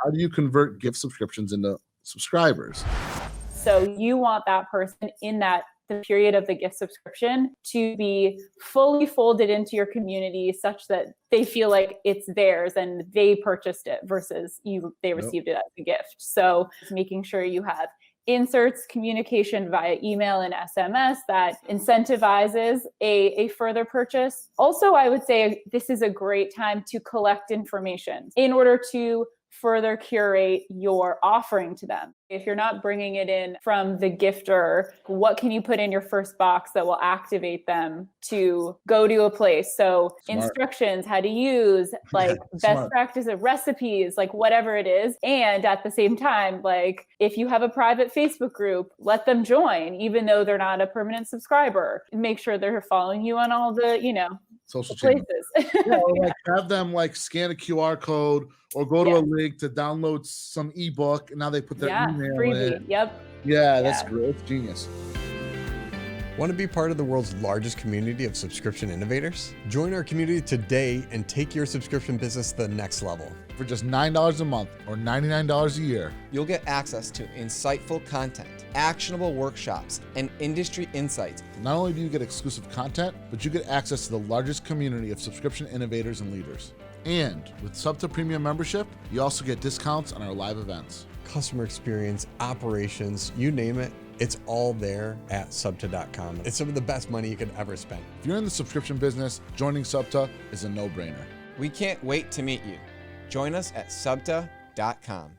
how do you convert gift subscriptions into subscribers? So you want that person in the period of the gift subscription to be fully folded into your community such that they feel like it's theirs and they purchased it versus they received it as a gift. So making sure you have inserts, communication via email and SMS that incentivizes a further purchase. Also, I would say this is a great time to collect information in order to further curate your offering to them. If you're not bringing it in from the gifter, what can you put in your first box that will activate them to go to a place? So instructions, how to use, like best practice of recipes, like whatever it is. And at the same time, like if you have a private Facebook group, let them join, even though they're not a permanent subscriber. Make sure they're following you on all the, social places. Or like have them like scan a QR code or go to a link to download some ebook, and now they put their email freebie. in. Yep. Yeah, that's great. It's genius. Want to be part of the world's largest community of subscription innovators? Join our community today and take your subscription business to the next level. For just $9 a month or $99 a year, you'll get access to insightful content, actionable workshops, and industry insights. Not only do you get exclusive content, but you get access to the largest community of subscription innovators and leaders. And with SubSummit Premium membership, you also get discounts on our live events. Customer experience, operations, you name it, it's all there at subta.com. It's some of the best money you could ever spend. If you're in the subscription business, joining Subta is a no-brainer. We can't wait to meet you. Join us at subta.com.